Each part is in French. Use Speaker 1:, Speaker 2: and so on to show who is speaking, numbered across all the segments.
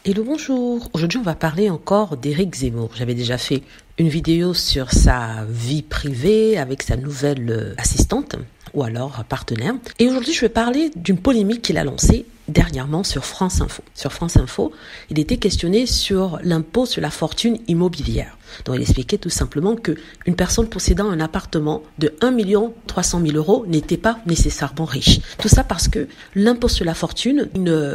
Speaker 1: Hello, bonjour. Aujourd'hui, on va parler encore d'Éric Zemmour. J'avais déjà fait une vidéo sur sa vie privée avec sa nouvelle assistante ou alors partenaire. Et aujourd'hui, je vais parler d'une polémique qu'il a lancée dernièrement sur France Info. Sur France Info, il était questionné sur l'impôt sur la fortune immobilière. Donc, il expliquait tout simplement qu'une personne possédant un appartement de 1 300 000 € n'était pas nécessairement riche. Tout ça parce que l'impôt sur la fortune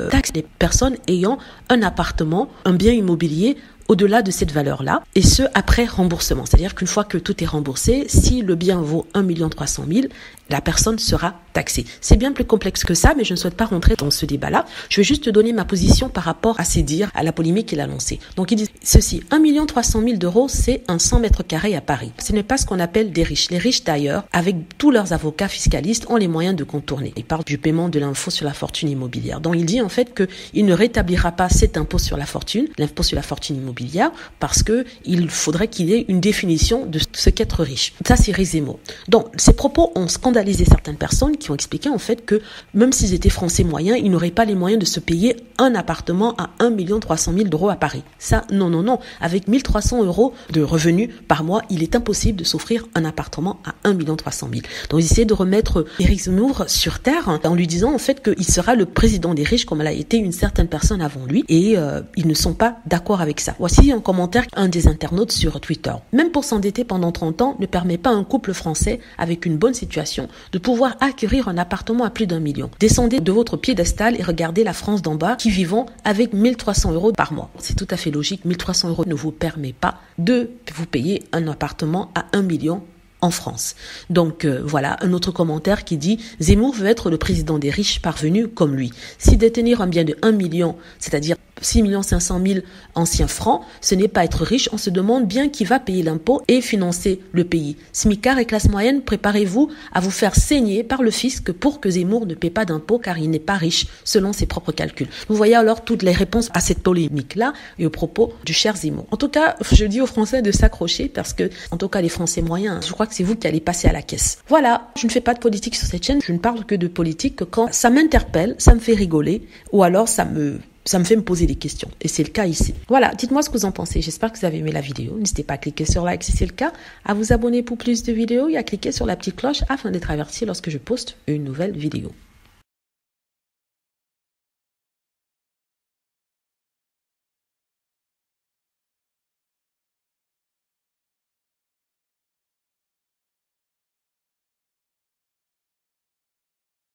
Speaker 1: taxe les personnes ayant un appartement, un bien immobilier au-delà de cette valeur-là, et ce, après remboursement. C'est-à-dire qu'une fois que tout est remboursé, si le bien vaut 1 300 000, la personne sera taxée. C'est bien plus complexe que ça, mais je ne souhaite pas rentrer dans ce débat-là. Je vais juste te donner ma position par rapport à ces dires, à la polémique qu'il a lancée. Donc, il dit ceci: 1 300 000 €, c'est un 100 mètres carrés à Paris. Ce n'est pas ce qu'on appelle des riches. Les riches, d'ailleurs, avec tous leurs avocats fiscalistes, ont les moyens de contourner. Il parle du paiement de l'impôt sur la fortune immobilière. Donc, il dit en fait qu'il ne rétablira pas cet impôt sur la fortune, l'impôt sur la fortune immobilière, parce que il faudrait qu'il y ait une définition de ce qu'être riche. Ça, c'est Éric Zemmour. Donc, ces propos ont scandalisé certaines personnes qui ont expliqué en fait que même s'ils étaient français moyens, ils n'auraient pas les moyens de se payer un appartement à 1 300 000 € à Paris. Ça, non. Avec 1 300 € de revenus par mois, il est impossible de s'offrir un appartement à 1 300 000 €. Donc, ils essaient de remettre Éric Zemmour sur terre en lui disant en fait qu'il sera le président des riches comme elle a été une certaine personne avant lui, et ils ne sont pas d'accord avec ça. Voici un commentaire un des internautes sur Twitter. Même pour s'endetter pendant 30 ans ne permet pas à un couple français avec une bonne situation de pouvoir acquérir un appartement à plus d'1 million. Descendez de votre piédestal et regardez la France d'en bas qui vivons avec 1 300 € par mois. C'est tout à fait logique. 1 300 € ne vous permet pas de vous payer un appartement à 1 million en France. Donc voilà, un autre commentaire qui dit: Zemmour veut être le président des riches parvenus comme lui. Si détenir un bien de 1 million, c'est-à-dire 6 500 000 anciens francs, ce n'est pas être riche, on se demande bien qui va payer l'impôt et financer le pays. Smicard et classe moyenne, préparez-vous à vous faire saigner par le fisc pour que Zemmour ne paie pas d'impôt car il n'est pas riche selon ses propres calculs. Vous voyez alors toutes les réponses à cette polémique-là et aux propos du cher Zemmour. En tout cas, je dis aux Français de s'accrocher parce que, en tout cas les Français moyens, je crois que c'est vous qui allez passer à la caisse. Voilà, je ne fais pas de politique sur cette chaîne, je ne parle que de politique quand ça m'interpelle, ça me fait rigoler ou alors ça me fait me poser des questions. Et c'est le cas ici. Voilà, dites-moi ce que vous en pensez. J'espère que vous avez aimé la vidéo. N'hésitez pas à cliquer sur like si c'est le cas, à vous abonner pour plus de vidéos et à cliquer sur la petite cloche afin d'être averti lorsque je poste une nouvelle vidéo.